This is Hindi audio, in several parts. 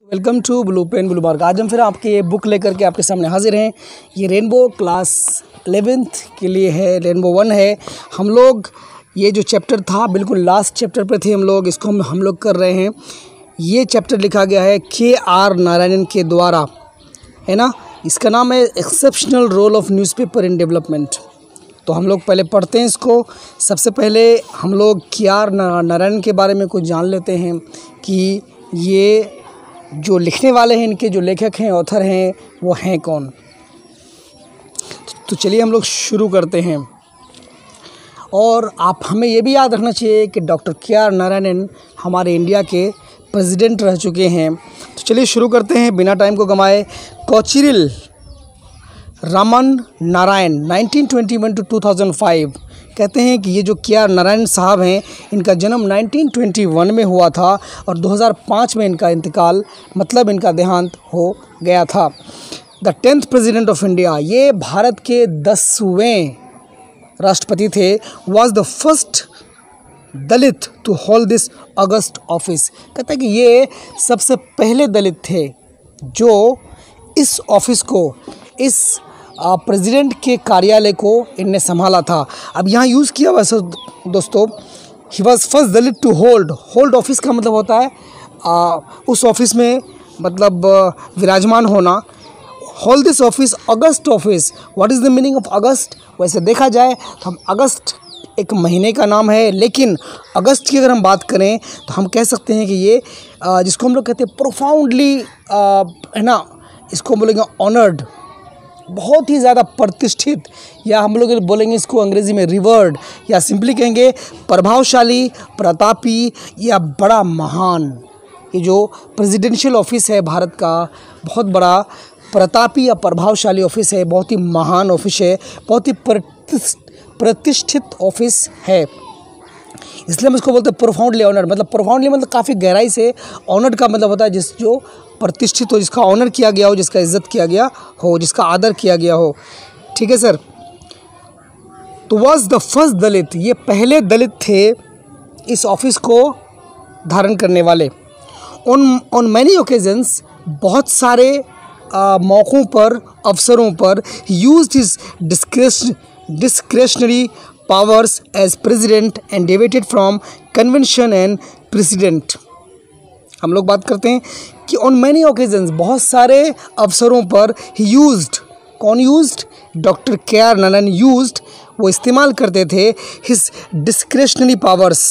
Welcome to Blue Pen Blue Mark. आज हम फिर आपके ये बुक लेकर के आपके सामने हाजिर हैं। ये रेनबो क्लास 11th के लिए है, रेनबो 1 है। हम लोग ये जो चैप्टर था बिल्कुल लास्ट चैप्टर पे थे हम लोग, इसको हम लोग कर रहे हैं। ये चैप्टर लिखा गया है KR नारायणन के द्वारा, है ना। इसका नाम है exceptional role of newspaper in development. तो हम लोग पहले पढ़ते हैं इसको। सबसे पहले हम लोग KR नारायणन के बारे में कुछ जान लेते हैं कि ये जो लिखने वाले हैं, इनके जो लेखक हैं, ऑथर हैं, वो हैं कौन। तो चलिए हम लोग शुरू करते हैं। और आप हमें ये भी याद रखना चाहिए कि डॉक्टर KR नारायणन हमारे इंडिया के प्रेसिडेंट रह चुके हैं। तो चलिए शुरू करते हैं बिना टाइम को गंवाए। कोचिरिल रामन नारायण 1921 to 2005। कहते हैं कि ये जो KR नारायण साहब हैं, इनका जन्म 1921 में हुआ था और 2005 में इनका इंतकाल, मतलब इनका देहांत हो गया था। The 10th president of India, ये भारत के 10वें राष्ट्रपति थे। Was the first Dalit to hold this august office. कहते हैं कि ये सबसे पहले दलित थे जो इस ऑफिस को, इस प्रेसिडेंट के कार्यालय को इनने संभाला था। अब यहाँ यूज़ किया वैसे दोस्तों, he was first Dalit to hold office का मतलब होता है उस ऑफिस में मतलब विराजमान होना। Hold this office, August office. What is the meaning of अगस्त? वैसे देखा जाए तो हम अगस्त एक महीने का नाम है, लेकिन अगस्त की अगर हम बात करें तो हम कह सकते हैं कि ये जिसको हम लोग कहते हैं प्रोफाउंडली, है ना, इसको बोलेंगे ऑनर्ड, बहुत ही ज़्यादा प्रतिष्ठित, या हम लोग बोलेंगे इसको अंग्रेज़ी में रिवर्ड, या सिंपली कहेंगे प्रभावशाली, प्रतापी या बड़ा महान। ये जो प्रेसिडेंशियल ऑफिस है भारत का, बहुत बड़ा प्रतापी या प्रभावशाली ऑफिस है, बहुत ही महान ऑफिस है, बहुत ही प्रतिष्ठित ऑफिस है। इसलिए हम इसको बोलते हैं प्रोफाउंडली ऑनर्ड। मतलब प्रोफाउंडली मतलब काफ़ी गहराई से, ऑनर्ड का मतलब होता है जो प्रतिष्ठित हो, जिसका ऑनर किया गया हो, जिसका इज्जत किया गया हो, जिसका आदर किया गया हो। ठीक है सर। तो वाज द फर्स्ट दलित, ये पहले दलित थे इस ऑफिस को धारण करने वाले। ऑन मैनी ओकेजन्स, बहुत सारे मौक़ों पर, अवसरों पर, used his discretionary powers as president and deviated from convention and precedent। हम लोग बात करते हैं कि on many occasions, बहुत सारे अवसरों पर he used, कौन used? Doctor KR Narayan used, वो इस्तेमाल करते थे his discretionary powers।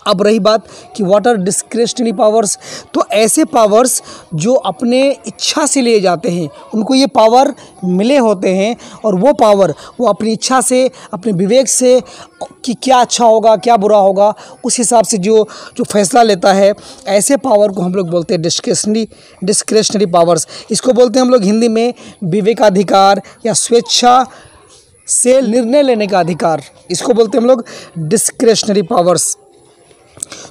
अब रही बात कि व्हाट आर डिस्क्रेशनरी पावर्स, तो ऐसे पावर्स जो अपने इच्छा से लिए जाते हैं, उनको ये पावर मिले होते हैं, और वो पावर वो अपनी इच्छा से, अपने विवेक से कि क्या अच्छा होगा क्या बुरा होगा, उस हिसाब से जो फैसला लेता है, ऐसे पावर को हम लोग बोलते हैं डिस्क्रेशनरी पावर्स। इसको बोलते हैं हम लोग हिंदी में विवेकाधिकार या स्वेच्छा से निर्णय लेने का अधिकार, इसको बोलते हैं हम लोग डिस्क्रेशनरी पावर्स।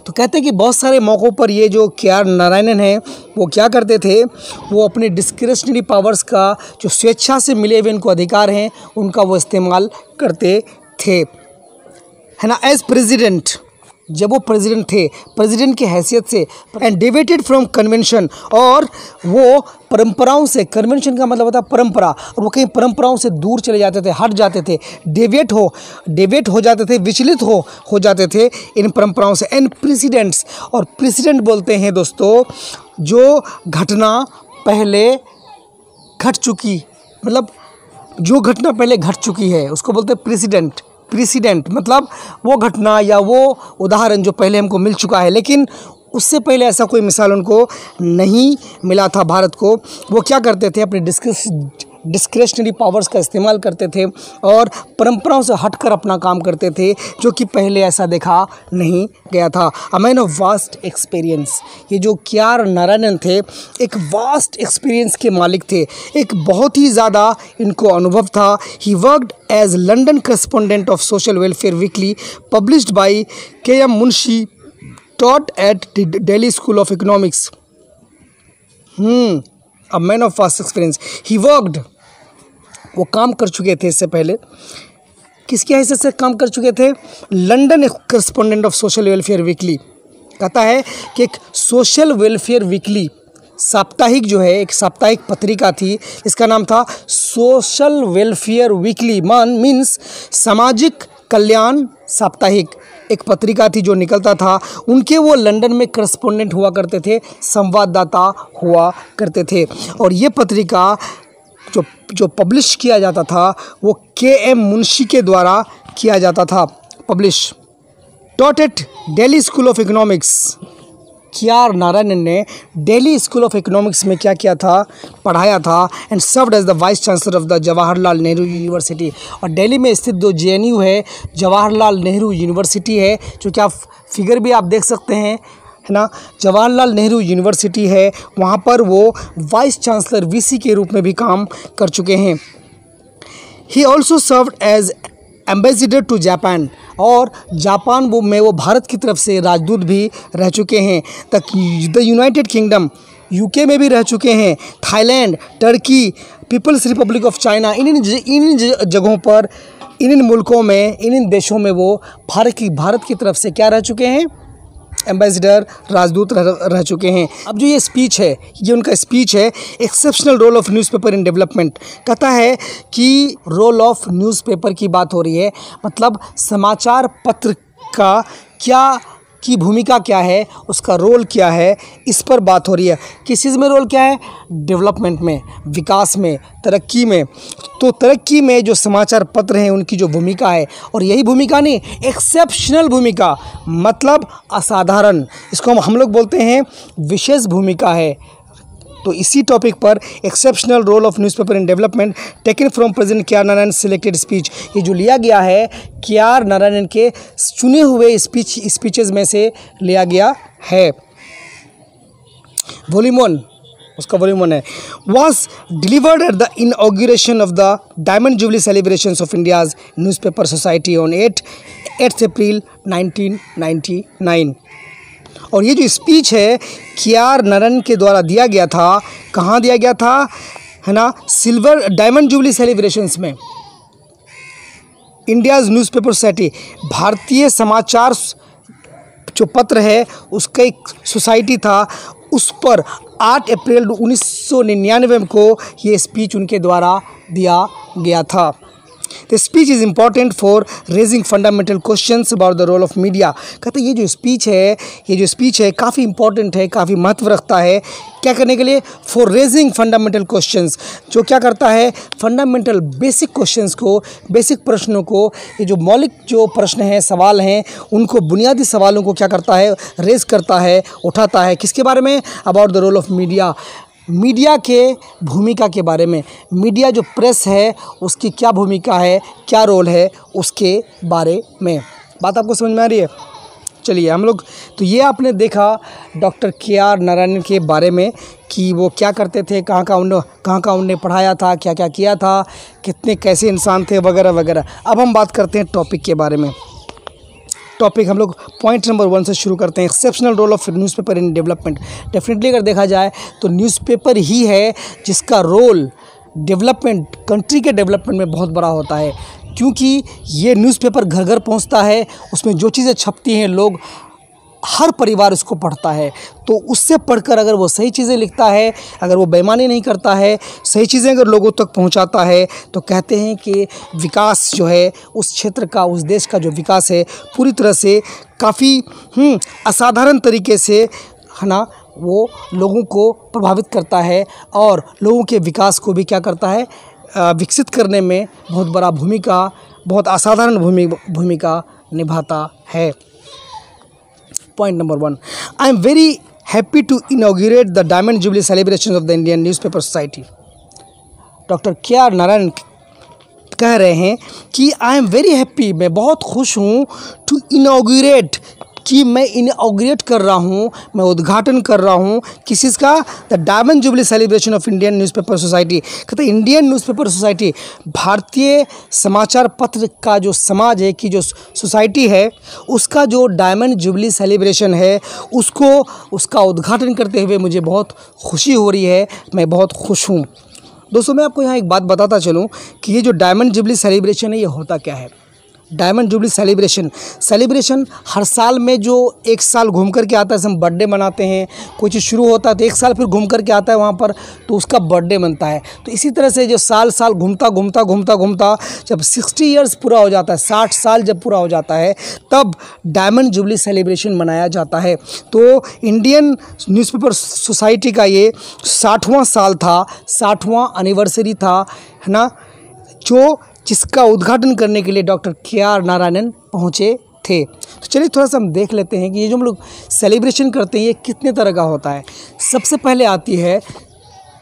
तो कहते हैं कि बहुत सारे मौक़ों पर ये जो KR नारायणन हैं, वो क्या करते थे, वो अपने डिस्क्रेशनरी पावर्स का, जो स्वेच्छा से मिले हुए इनको अधिकार हैं, उनका वो इस्तेमाल करते थे, है ना। एज प्रेसिडेंट, जब वो प्रेसिडेंट थे, प्रेसिडेंट की हैसियत से, एंड डिवेटेड फ्रॉम कन्वेंशन, और वो परंपराओं से, कन्वेंशन का मतलब होता है परंपरा, और वो कहीं परंपराओं से दूर चले जाते थे, हट जाते थे, डेविएट हो जाते थे, विचलित हो जाते थे इन परंपराओं से। एंड प्रेसिडेंट्स, और प्रेसिडेंट बोलते हैं दोस्तों जो घटना पहले घट चुकी, मतलब जो घटना पहले घट चुकी है, उसको बोलते हैं प्रेसिडेंट मतलब वो घटना या वो उदाहरण जो पहले हमको मिल चुका है, लेकिन उससे पहले ऐसा कोई मिसाल उनको नहीं मिला था भारत को। वो क्या करते थे, अपने डिस्क्रेशनरी पावर्स का इस्तेमाल करते थे और परंपराओं से हटकर अपना काम करते थे, जो कि पहले ऐसा देखा नहीं गया था। A man of vast experience, ये जो KR नारायणन थे, एक वास्ट एक्सपीरियंस के मालिक थे, एक बहुत ही ज़्यादा इनको अनुभव था। He worked as London correspondent of social welfare weekly published by KM Munshi, taught at the Delhi School of Economics। A man of vast experience, he worked, वो काम कर चुके थे इससे पहले, किसकी हैसियत से काम कर चुके थे, London correspondent of social welfare weekly. कहता है कि एक सोशल वेलफेयर वीकली साप्ताहिक जो है, एक साप्ताहिक पत्रिका थी, इसका नाम था सोशल वेलफेयर वीकली, मीन्स सामाजिक कल्याण साप्ताहिक। एक पत्रिका थी जो निकलता था, उनके वो लंदन में करस्पॉन्डेंट हुआ करते थे, संवाददाता हुआ करते थे। और ये पत्रिका जो पब्लिश किया जाता था वो के.एम. मुंशी के द्वारा किया जाता था publish. Taught at Delhi school of economics, KR. Narayanan ने दिल्ली स्कूल ऑफ इकोनॉमिक्स में क्या किया था, पढ़ाया था। And served as the vice chancellor of the Jawaharlal Nehru university. और दिल्ली में स्थित जो JNU है, जवाहरलाल नेहरू यूनिवर्सिटी है, जो कि आप फिगर भी आप देख सकते हैं, है ना, जवाहरलाल नेहरू यूनिवर्सिटी है, वहाँ पर वो वाइस चांसलर VC के रूप में भी काम कर चुके हैं। He also served as ambassador to Japan, और जापान में वो भारत की तरफ से राजदूत भी रह चुके हैं। द यूनाइटेड किंगडम, UK में भी रह चुके हैं, Thailand, Turkey, People's Republic of China, इन जगहों पर, इन मुल्कों में, इन देशों में वो भारत की तरफ से क्या रह चुके हैं, एम्बेसडर, राजदूत रह चुके हैं। अब जो ये स्पीच है, ये उनका स्पीच है, exceptional role of newspaper in development. कहता है कि रोल ऑफ न्यूज़पेपर की बात हो रही है, मतलब समाचार पत्र का की भूमिका क्या है, उसका रोल क्या है, इस पर बात हो रही है। किस चीज़ में रोल क्या है, डेवलपमेंट में, विकास में, तरक्की में। तो तरक्की में जो समाचार पत्र हैं उनकी जो भूमिका है, और यही भूमिका नहीं, एक्सेप्शनल भूमिका, मतलब असाधारण, इसको हम लोग बोलते हैं विशेष भूमिका है। तो इसी टॉपिक पर exceptional role of newspaper in development taken from president K R. Narayan selected speech, ये जो लिया गया है के.आर. नारायण के चुने हुए स्पीचेस में से लिया गया है। वॉल्यूम 1, उसका वॉल्यूम 1 है, was delivered at the inauguration of the diamond jubilee celebrations of India's newspaper society on 8 अप्रैल 1999। और ये जो स्पीच है के.आर. नारायण के द्वारा दिया गया था, कहाँ दिया गया था, है ना, सिल्वर डायमंड जुबली सेलिब्रेशंस में, इंडियाज़ न्यूज़पेपर सोसाइटी, भारतीय समाचार जो पत्र है उसका एक सोसाइटी था, उस पर 8 अप्रैल 1999 को ये स्पीच उनके द्वारा दिया गया था। The speech is important for raising fundamental questions about the role of media। कहते ये जो स्पीच है काफ़ी इंपॉर्टेंट है, काफ़ी महत्व रखता है, क्या करने के लिए, फॉर रेजिंग फंडामेंटल क्वेश्चंस, जो क्या करता है, फंडामेंटल बेसिक क्वेश्चंस को, बेसिक प्रश्नों को, ये जो मौलिक जो प्रश्न हैं, सवाल हैं, उनको, बुनियादी सवालों को क्या करता है, रेज करता है, उठाता है। किसके बारे में, about the role of media, media के भूमिका के बारे में, मीडिया जो प्रेस है उसकी क्या भूमिका है, क्या रोल है, उसके बारे में। बात आपको समझ में आ रही है? चलिए हम लोग, तो ये आपने देखा डॉक्टर के.आर. नारायण के बारे में कि वो क्या करते थे, कहाँ कहाँ उन्होंने पढ़ाया था, क्या क्या किया था, कितने कैसे इंसान थे, वगैरह वगैरह। अब हम बात करते हैं टॉपिक के बारे में। टॉपिक हम लोग पॉइंट नंबर 1 से शुरू करते हैं, exceptional role of newspaper in development. Definitely अगर देखा जाए तो न्यूज़पेपर ही है जिसका रोल डेवलपमेंट, कंट्री के डेवलपमेंट में बहुत बड़ा होता है, क्योंकि ये न्यूज़पेपर घर घर पहुंचता है, उसमें जो चीज़ें छपती हैं, लोग, हर परिवार उसको पढ़ता है। तो उससे पढ़कर अगर वो सही चीज़ें लिखता है, अगर वो बेईमानी नहीं करता है, सही चीज़ें अगर लोगों तक पहुंचाता है, तो कहते हैं कि विकास जो है उस क्षेत्र का, उस देश का जो विकास है पूरी तरह से काफ़ी असाधारण तरीके से, है ना, वो लोगों को प्रभावित करता है और लोगों के विकास को भी क्या करता है, विकसित करने में बहुत बड़ा भूमिका, बहुत असाधारण भूमिका निभाता है। Point number 1, I am very happy to inaugurate the Diamond Jubilee celebrations of the Indian Newspaper Society। Doctor KR. Narayan कह रहे हैं कि आई एम वेरी हैप्पी, मैं बहुत खुश हूँ, टू इनाग्रेट, कि मैं इनाग्रेट कर रहा हूँ, मैं उद्घाटन कर रहा हूँ, किस चीज़ का, the diamond jubilee celebration of Indian newspaper society. कहते हैं इंडियन न्यूज़पेपर सोसाइटी, भारतीय समाचार पत्र का जो समाज है, की जो सोसाइटी है, उसका जो डायमंड जुबली सेलिब्रेशन है, उसका उद्घाटन करते हुए मुझे बहुत खुशी हो रही है, मैं बहुत खुश हूँ। दोस्तों मैं आपको यहाँ एक बात बताता चलूँ कि ये जो डायमंड जुबली सेलिब्रेशन है, ये होता क्या है। डायमंड जुबली सेलिब्रेशन हर साल में जो एक साल घूम कर के आता है, हम बर्थडे मनाते हैं, कोई चीज़ शुरू होता है तो एक साल फिर घूम कर के आता है वहाँ पर, तो उसका बर्थडे बनता है। तो इसी तरह से जो साल साल घूमता जब 60 ईयर्स पूरा हो जाता है, 60 साल जब पूरा हो जाता है, तब डायमंड जुबली सेलिब्रेशन मनाया जाता है। तो इंडियन न्यूज़पेपर सोसाइटी का ये 60वां साल था, 60वां एनिवर्सरी था, है ना, जिसका उद्घाटन करने के लिए डॉक्टर के.आर. नारायणन पहुँचे थे। तो चलिए थोड़ा सा हम देख लेते हैं कि ये जो हम लोग सेलिब्रेशन करते हैं ये कितने तरह का होता है। सबसे पहले आती है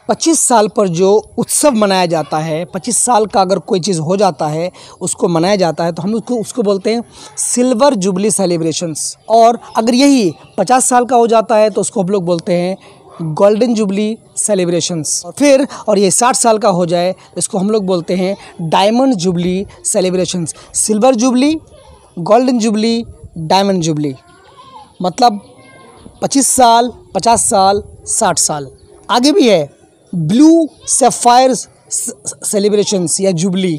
25 साल पर जो उत्सव मनाया जाता है, 25 साल का अगर कोई चीज़ हो जाता है उसको मनाया जाता है तो हम उसको बोलते हैं सिल्वर जुबली सेलिब्रेशंस। और अगर यही 50 साल का हो जाता है तो उसको हम लोग बोलते हैं गोल्डन जुबली सेलिब्रेशंस। और ये 60 साल का हो जाए तो इसको हम लोग बोलते हैं diamond jubilee celebrations. Silver jubilee, golden jubilee, diamond jubilee, मतलब 25 साल, 50 साल, 60 साल। आगे भी है ब्लू सैफायर सेलिब्रेशंस या जुबली,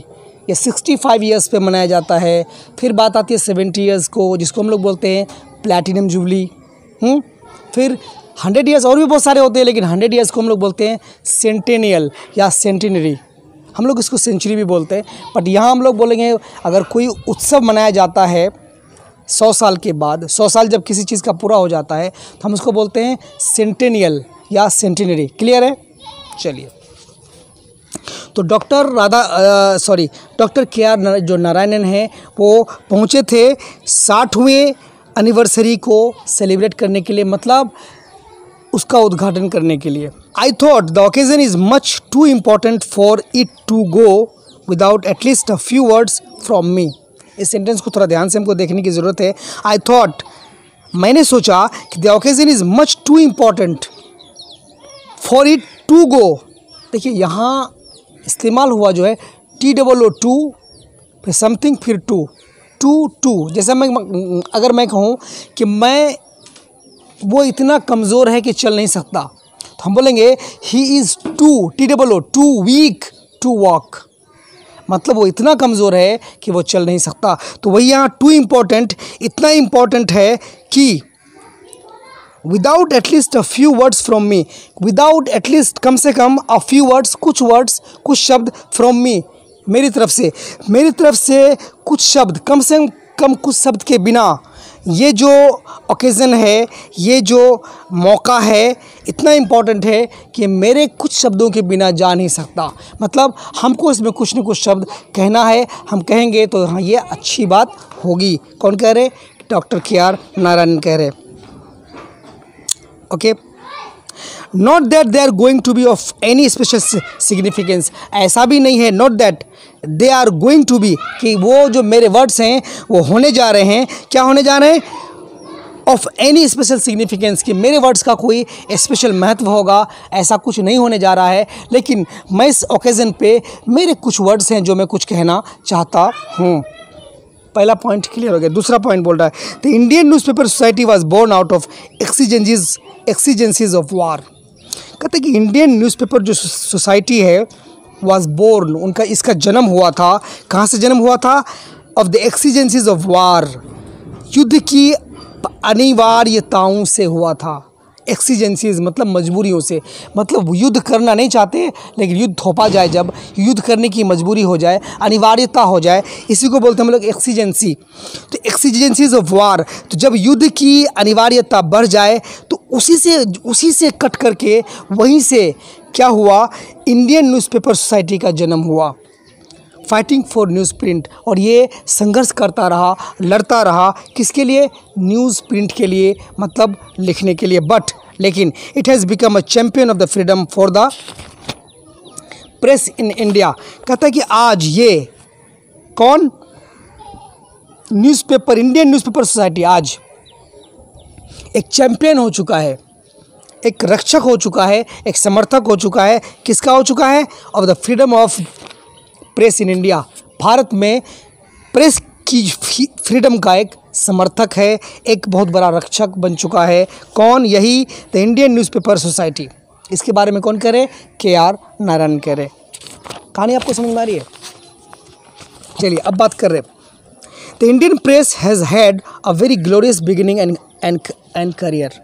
ये 65 ईयर्स पे मनाया जाता है। फिर बात आती है 70 ईयर्स को, जिसको हम लोग बोलते हैं प्लैटिनम जुबली। फिर 100 ईयर्स, और भी बहुत सारे होते हैं, लेकिन 100 ईयर्स को हम लोग बोलते हैं सेंटेनियल या सेंटिनरी। हम लोग इसको सेंचुरी भी बोलते हैं, बट यहाँ हम लोग बोलेंगे अगर कोई उत्सव मनाया जाता है 100 साल के बाद, 100 साल जब किसी चीज़ का पूरा हो जाता है तो हम उसको बोलते हैं सेंटेनियल या सेंटिनरी। क्लियर है? चलिए, तो डॉक्टर के.आर. जो नारायणन हैं वो पहुँचे थे 60वें एनिवर्सरी को सेलिब्रेट करने के लिए, मतलब उसका उद्घाटन करने के लिए। I thought the occasion is much too important for it to go without at least a few words from me. इस सेंटेंस को थोड़ा ध्यान से हमको देखने की ज़रूरत है। आई थॉट, मैंने सोचा कि the occasion is much too important for it to go. देखिए यहाँ इस्तेमाल हुआ जो है TOO, फिर समथिंग, फिर टू। जैसे अगर मैं कहूँ कि वो इतना कमज़ोर है कि चल नहीं सकता, तो हम बोलेंगे he is too weak to walk, मतलब वो इतना कमज़ोर है कि वो चल नहीं सकता। तो वही यहाँ टू इम्पॉर्टेंट, इतना इम्पॉर्टेंट है कि without at least a few words from me, without at least, कम से कम, अ फ्यू वर्ड्स, कुछ शब्द, फ्रॉम मी, मेरी तरफ से कुछ शब्द, कम से कम कुछ शब्द के बिना ये जो ओकेज़न है, ये जो मौका है, इतना इम्पॉर्टेंट है कि मेरे कुछ शब्दों के बिना जा नहीं सकता। मतलब हमको इसमें कुछ न कुछ शब्द कहना है, हम कहेंगे तो हाँ ये अच्छी बात होगी। कौन कह रहे? Doctor KR. नारायणन कह रहे। Okay, not that they are going to be of any special significance, ऐसा भी नहीं है, not that they are going to be, कि वो जो मेरे वर्ड्स हैं वो होने जा रहे हैं, क्या होने जा रहे हैं? ऑफ एनी स्पेशल सिग्निफिकेंस, कि मेरे वर्ड्स का कोई स्पेशल महत्व होगा, ऐसा कुछ नहीं होने जा रहा है। लेकिन मैं इस ओकेज़न पे मेरे कुछ वर्ड्स हैं जो मैं कुछ कहना चाहता हूँ। पहला पॉइंट क्लियर हो गया। दूसरा पॉइंट बोल रहा है the Indian newspaper society was born out of exigencies of war. कहते हैं कि इंडियन न्यूज़पेपर जो सोसाइटी है वाज बोर्न, इसका जन्म हुआ था, कहाँ से जन्म हुआ था? Of the exigencies of war, युद्ध की अनिवार्यताओं से हुआ था। एक्सीजेंसीज मतलब मजबूरियों से, मतलब युद्ध करना नहीं चाहते लेकिन युद्ध थोपा जाए, जब युद्ध करने की मजबूरी हो जाए, अनिवार्यता हो जाए, इसी को बोलते हैं हम लोग एक्सीजेंसी। तो एक्सीजेंसीज ऑफ वार, तो जब युद्ध की अनिवार्यता बढ़ जाए तो उसी से कट करके वहीं से क्या हुआ? इंडियन न्यूज़पेपर सोसाइटी का जन्म हुआ। फाइटिंग फॉर न्यूज़ प्रिंट, और ये संघर्ष करता रहा, लड़ता रहा, किसके लिए? न्यूज़ प्रिंट के लिए, मतलब लिखने के लिए। लेकिन it has become a champion of the freedom for the press in India. कहता है कि आज ये कौन? न्यूज़पेपर, इंडियन न्यूज़पेपर सोसाइटी आज एक चैम्पियन हो चुका है, एक रक्षक हो चुका है, एक समर्थक हो चुका है। किसका हो चुका है? Of the freedom of press in India. Bharat में प्रेस की फ्रीडम का एक समर्थक है, एक बहुत बड़ा रक्षक बन चुका है। कौन? यही द इंडियन न्यूज़पेपर सोसाइटी। इसके बारे में कौन कह रहे? के.आर. नारायणन कह रहे। कहानी आपको समझ में आ रही है? चलिए अब बात कर रहे the Indian press has had a very glorious beginning and career.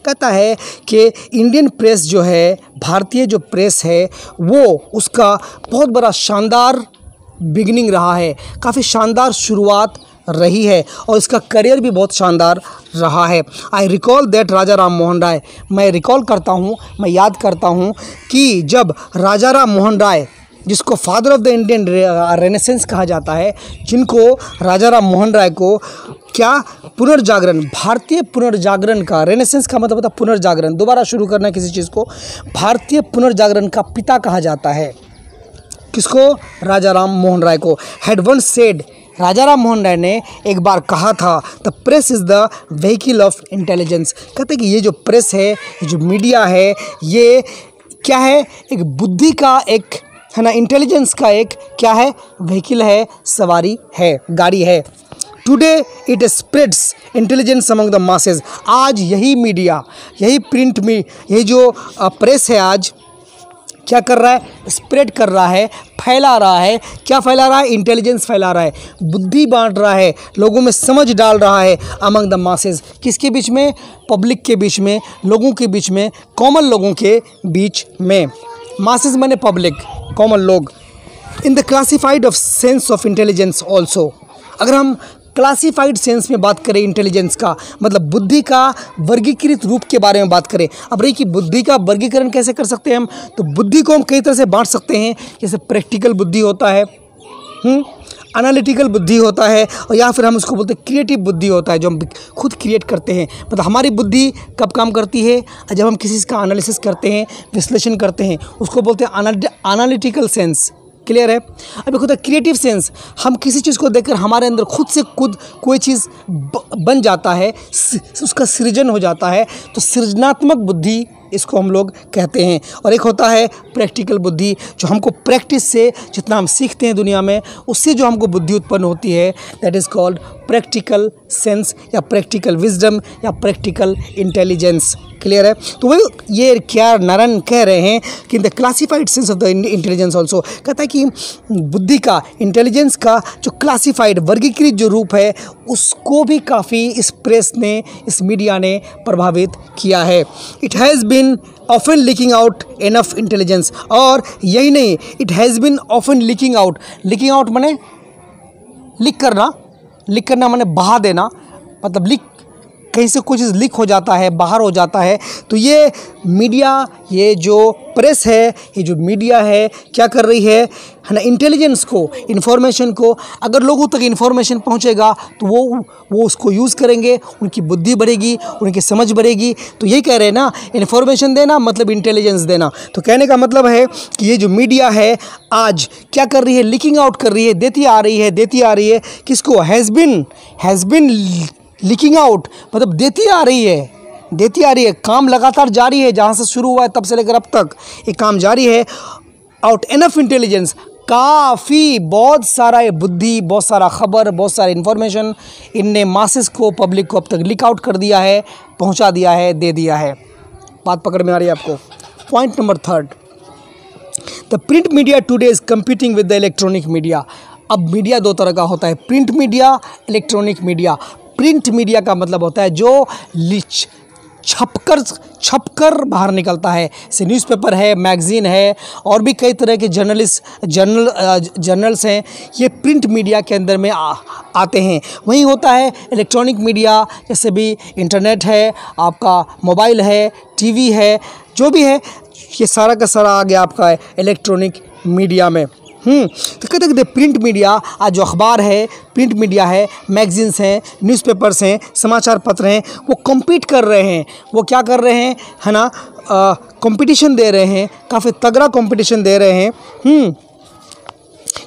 कहता है कि इंडियन प्रेस जो है, भारतीय जो प्रेस है, वो उसका बहुत बड़ा शानदार बिगिनिंग रहा है, काफ़ी शानदार शुरुआत रही है और इसका करियर भी बहुत शानदार रहा है। आई रिकॉल दैट राजा राम मोहन राय, मैं रिकॉल करता हूँ, मैं याद करता हूँ कि जब राजा राम मोहन राय, जिसको father of the Indian renaissance कहा जाता है, जिनको राजा राम मोहन राय को क्या पुनर्जागरण, भारतीय पुनर्जागरण का, रेनेसेंस का मतलब होता है पुनर्जागरण, दोबारा शुरू करना किसी चीज़ को, भारतीय पुनर्जागरण का पिता कहा जाता है। किसको? राजा राम मोहन राय को। हैड वंस सेड, राजा राम मोहन राय ने एक बार कहा था, the press is the vehicle of intelligence. कहते हैं कि ये जो प्रेस है, ये जो मीडिया है, ये क्या है? एक बुद्धि का एक, है ना, इंटेलिजेंस का एक क्या है? व्हीकल है, सवारी है, गाड़ी है। Today it spreads intelligence among the masses. आज यही मीडिया, यही प्रिंट में, यही जो प्रेस है आज क्या कर रहा है? स्प्रेड कर रहा है, फैला रहा है। क्या फैला रहा है? इंटेलिजेंस फैला रहा है, बुद्धि बांट रहा है, लोगों में समझ डाल रहा है। अमंग द मासेस, किसके बीच में? पब्लिक के बीच में, लोगों के बीच में, कॉमन लोगों के बीच में। मासेस माने पब्लिक, कॉमन लोग। In the classified of sense of intelligence also, अगर हम क्लासिफाइड सेंस में बात करें इंटेलिजेंस का, मतलब बुद्धि का वर्गीकृत रूप के बारे में बात करें। अब रही कि बुद्धि का वर्गीकरण कैसे कर सकते हैं हम, तो बुद्धि को हम कई तरह से बांट सकते हैं। जैसे प्रैक्टिकल बुद्धि होता है, एनालिटिकल बुद्धि होता है, और या फिर हम उसको बोलते हैं क्रिएटिव बुद्धि होता है, जो हम खुद क्रिएट करते हैं। मतलब हमारी बुद्धि कब काम करती है? जब हम किसी का एनालिसिस करते हैं, विश्लेषण करते हैं, उसको बोलते हैं एनालिटिकल सेंस। क्लियर है? अब एक होता है क्रिएटिव सेंस, हम किसी चीज़ को देखकर हमारे अंदर खुद से खुद कोई चीज़ बन जाता है, उसका सृजन हो जाता है, तो सृजनात्मक बुद्धि इसको हम लोग कहते हैं। और एक होता है प्रैक्टिकल बुद्धि, जो हमको प्रैक्टिस से जितना हम सीखते हैं दुनिया में, उससे जो हमको बुद्धि उत्पन्न होती है, that is called practical sense या प्रैक्टिकल विजडम या प्रैक्टिकल इंटेलिजेंस। क्लियर है? तो वही ये क्या नारायण कह रहे हैं कि the classified sense of the intelligence also, कहता है कि बुद्धि का, इंटेलिजेंस का जो क्लासिफाइड वर्गीकृत जो रूप है, उसको भी काफ़ी इस प्रेस ने, इस मीडिया ने प्रभावित किया है। It has been often leaking out enough intelligence, और यही नहीं, it has been often leaking out. Leaking out माने लीक करना, लीक करना माने बहा देना, मतलब लीक, कहीं से कुछ चीज़ लीक हो जाता है, बाहर हो जाता है। तो ये मीडिया, ये जो प्रेस है, ये जो मीडिया है, क्या कर रही है ना, इंटेलिजेंस को, इन्फॉर्मेशन को, अगर लोगों तक इन्फॉर्मेशन पहुंचेगा तो वो उसको यूज़ करेंगे, उनकी बुद्धि बढ़ेगी, उनकी समझ बढ़ेगी। तो यही कह रहे हैं ना, इन्फॉर्मेशन देना मतलब इंटेलिजेंस देना। तो कहने का मतलब है कि ये जो मीडिया है आज क्या कर रही है? लीकिंग आउट कर रही है, देती आ रही है। किसको? हैज़ बिन लीकिंग आउट, मतलब देती आ रही है। काम लगातार जारी है, जहाँ से शुरू हुआ है तब से लेकर अब तक ये काम जारी है। आउट इनफ इंटेलिजेंस, काफ़ी, बहुत सारा ये बुद्धि, बहुत सारा खबर, बहुत सारा इन्फॉर्मेशन इनने मासेस को, पब्लिक को अब तक लीक आउट कर दिया है, पहुँचा दिया है, दे दिया है। बात पकड़ में आ रही है आपको? Point number 3, the print media today is competing with the electronic media. अब मीडिया दो तरह का होता है, print media, electronic media. Print media का मतलब होता है जो छपकर बाहर निकलता है, जैसे न्यूज़पेपर है, मैगज़ीन है, और भी कई तरह के जर्नल्स हैं, ये प्रिंट मीडिया के अंदर में आते हैं। वहीं होता है इलेक्ट्रॉनिक मीडिया, जैसे भी इंटरनेट है, आपका मोबाइल है, टीवी है, जो भी है, ये सारा का सारा आ गया आपका इलेक्ट्रॉनिक मीडिया में। तो कहते हैं प्रिंट मीडिया, आज जो अखबार है, प्रिंट मीडिया है, मैगजीन्स हैं, न्यूज़पेपर्स हैं, समाचार पत्र हैं, वो कम्पीट कर रहे हैं। वो क्या कर रहे हैं, है ना, कंपटीशन दे रहे हैं, काफ़ी तगड़ा कंपटीशन दे रहे हैं।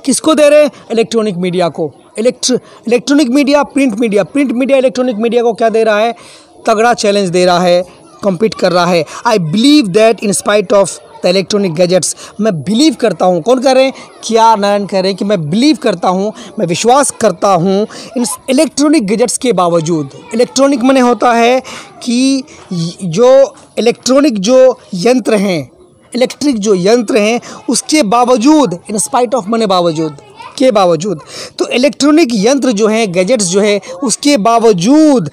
किसको दे रहे हैं? इलेक्ट्रॉनिक मीडिया को। Electronic media, print media electronic media को क्या दे रहा है? तगड़ा चैलेंज दे रहा है, कम्पीट कर रहा है। I believe that in spite of the electronic gadgets, मैं बिलीव करता हूँ। कौन कह रहे हैं? क्या नारायण कह रहे हैं कि मैं बिलीव करता हूँ, मैं विश्वास करता हूँ इन इलेक्ट्रॉनिक गैजेट्स के बावजूद। इलेक्ट्रॉनिक माने होता है कि जो इलेक्ट्रॉनिक जो यंत्र हैं, इलेक्ट्रिक जो यंत्र हैं, उसके बावजूद, इन स्पाइट ऑफ माने बावजूद, के बावजूद। तो इलेक्ट्रॉनिक यंत्र जो हैं, गैजेट्स जो है, उसके बावजूद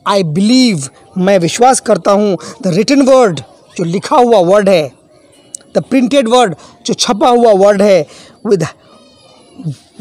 आई बिलीव, मैं विश्वास करता हूँ, द रिटन वर्ड, जो लिखा हुआ वर्ड है, द प्रिंटेड वर्ड, जो छपा हुआ वर्ड है, with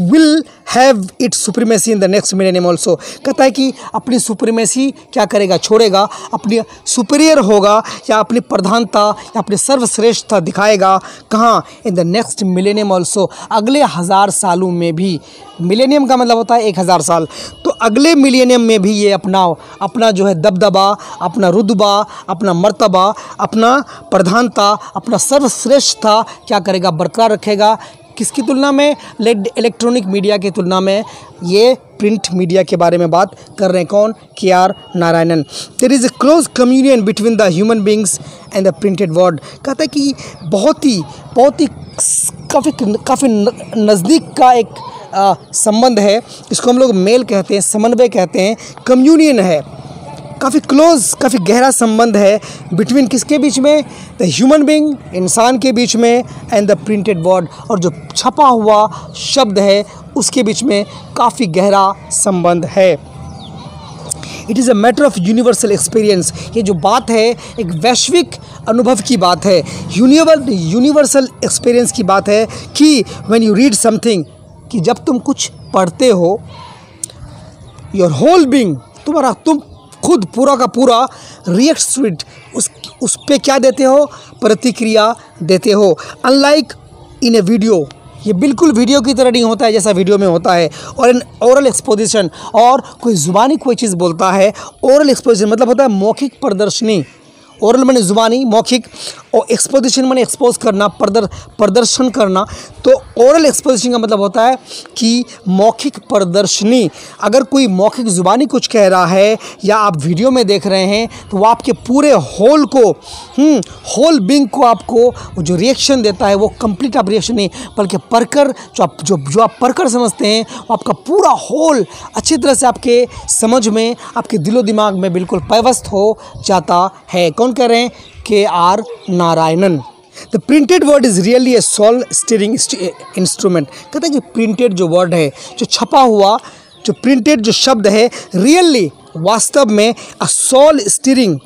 will have it's supremacy in the next millennium also. कहता है कि अपनी सुप्रीमेसी क्या करेगा, छोड़ेगा, अपनी सुपीरियर होगा या अपनी प्रधानता या अपनी सर्वश्रेष्ठता दिखाएगा। कहाँ? In the next millennium also, अगले 1000 सालों में भी। मिलेनियम का मतलब होता है 1000 साल, तो अगले मिलेनियम में भी ये अपना जो है दबदबा, अपना रुतबा, अपना मर्तबा, अपना प्रधानता, अपना सर्वश्रेष्ठता क्या करेगा, बरकरार रखेगा। किसकी तुलना में? इलेक्ट्रॉनिक मीडिया की तुलना में। ये प्रिंट मीडिया के बारे में बात कर रहे हैं। कौन? K R. Narayanan. There is a close communion between the human beings and the printed word. कहता है कि बहुत ही काफ़ी नज़दीक का एक संबंध है। इसको हम लोग मेल कहते हैं, समन्वय कहते हैं, कम्युनियन है, काफ़ी क्लोज, काफ़ी गहरा संबंध है बिटवीन किसके बीच में? द ह्यूमन बींग, इंसान के बीच में, एंड द प्रिंटेड वर्ड, और जो छपा हुआ शब्द है उसके बीच में काफ़ी गहरा संबंध है। It is a matter of universal experience. ये जो बात है एक वैश्विक अनुभव की बात है, यूनिवर्सल एक्सपीरियंस की बात है कि व्हेन यू रीड समथिंग, कि जब तुम कुछ पढ़ते हो, योर होल बीइंग, तुम खुद पूरा का पूरा रिएक्ट्स टू इट, उस पे क्या देते हो? प्रतिक्रिया देते हो। अनलाइक इन ए वीडियो, ये बिल्कुल वीडियो की तरह नहीं होता है जैसा वीडियो में होता है। और इन ओरल एक्सपोजिशन, और कोई ज़ुबानी कोई चीज़ बोलता है, ओरल एक्सपोजिशन मतलब होता है मौखिक प्रदर्शनी। ओरल माने ज़ुबानी, मौखिक, और एक्सपोजिशन माने एक्सपोज करना, प्रदर्शन करना। तो ओरल एक्सपोजिशन का मतलब होता है कि मौखिक प्रदर्शनी। अगर कोई मौखिक ज़ुबानी कुछ कह रहा है या आप वीडियो में देख रहे हैं, तो वो आपके पूरे होल को, होल बीइंग को आपको जो रिएक्शन देता है वो कंप्लीट आप रिएक्शन नहीं, बल्कि पढ़कर जो आप पढ़कर समझते हैं वो आपका पूरा होल अच्छी तरह से आपके समझ में, आपके दिलो दिमाग में बिल्कुल पैवस्त हो जाता है। कौन कह रहे हैं? K R. Narayanan. The printed word is really a soul steering instrument. कहते हैं कि प्रिंटेड जो वर्ड है, जो छपा हुआ, जो प्रिंटेड जो शब्द है, रियली, वास्तव में, अ सोल स्टीयरिंग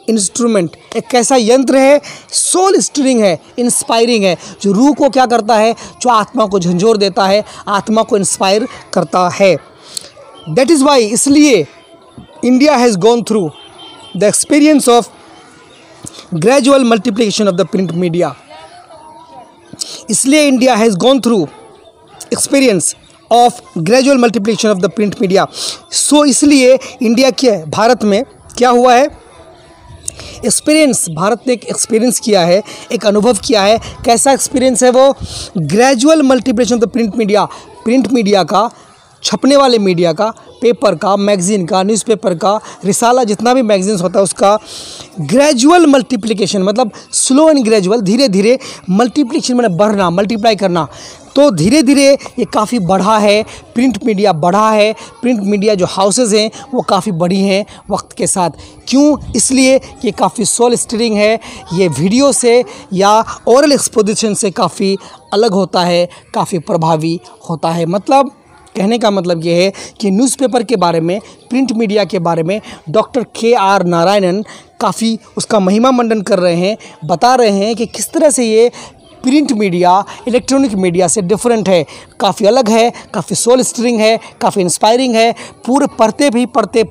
इंस्ट्रूमेंट, एक कैसा यंत्र है? सोल स्टीयरिंग है, इंस्पायरिंग है, जो रूह को क्या करता है? जो आत्मा को झंझोर देता है, आत्मा को इंस्पायर करता है। दैट इज़ वाई, इसलिए India has gone through the experience of gradual multiplication of the print media. इसलिए India has gone through experience of gradual multiplication of the print media. So इसलिए इंडिया के, भारत में क्या हुआ है? एक्सपीरियंस, भारत ने एक एक्सपीरियंस किया है, एक अनुभव किया है। कैसा एक्सपीरियंस है वो? Gradual multiplication of the print media. Print media का, छपने वाले मीडिया का, पेपर का, मैगज़ीन का, न्यूज़पेपर का, रिसाला, जितना भी मैगज़ीन्स होता है उसका ग्रेजुअल मल्टीप्लिकेशन, मतलब स्लो एंड ग्रेजुअल, धीरे धीरे, मल्टीप्लिकेशन मतलब बढ़ना, मल्टीप्लाई करना। तो धीरे धीरे ये काफ़ी बढ़ा है, प्रिंट मीडिया बढ़ा है। प्रिंट मीडिया जो हाउसेज़ हैं वो काफ़ी बढ़ी हैं वक्त के साथ। क्यों? इसलिए कि काफ़ी सोल स्टीयरिंग है, ये वीडियो से या ओरल एक्सपोजिशन से काफ़ी अलग होता है, काफ़ी प्रभावी होता है। मतलब कहने का मतलब ये है कि न्यूज़पेपर के बारे में, प्रिंट मीडिया के बारे में डॉक्टर के.आर. नारायणन काफ़ी उसका महिमा मंडन कर रहे हैं, बता रहे हैं कि किस तरह से ये प्रिंट मीडिया इलेक्ट्रॉनिक मीडिया से डिफरेंट है, काफ़ी अलग है, काफ़ी सोल स्टीयरिंग है, काफ़ी इंस्पायरिंग है। पूरे पढ़ते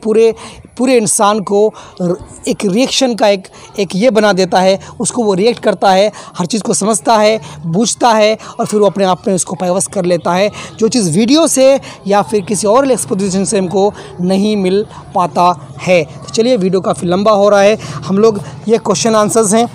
पूरे इंसान को एक रिएक्शन का एक ये बना देता है, उसको वो रिएक्ट करता है, हर चीज़ को समझता है, बूझता है, और फिर वो अपने आप में उसको पैवस्त कर लेता है, जो चीज़ वीडियो से या फिर किसी और एक्सपोजिशन से हमको नहीं मिल पाता है। तो चलिए, वीडियो काफ़ी लंबा हो रहा है, हम लोग ये क्वेश्चन आंसर्स हैं,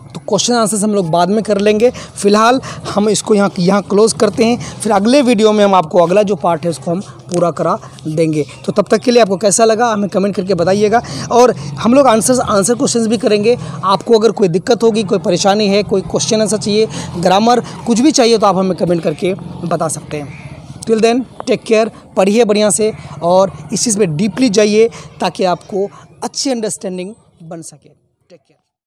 तो क्वेश्चन आंसर्स हम लोग बाद में कर लेंगे। फ़िलहाल हम इसको यहाँ क्लोज़ करते हैं, फिर अगले वीडियो में हम आपको अगला जो पार्ट है उसको हम पूरा करा देंगे। तो तब तक के लिए आपको कैसा लगा हमें कमेंट करके बताइएगा, और हम लोग आंसर क्वेश्चंस भी करेंगे। आपको अगर कोई दिक्कत होगी, कोई परेशानी है, कोई क्वेश्चन आंसर चाहिए, ग्रामर कुछ भी चाहिए, तो आप हमें कमेंट करके बता सकते हैं। टिल देन टेक केयर, पढ़िए बढ़िया से, और इस चीज़ में डीपली जाइए ताकि आपको अच्छी अंडरस्टैंडिंग बन सके। Take care.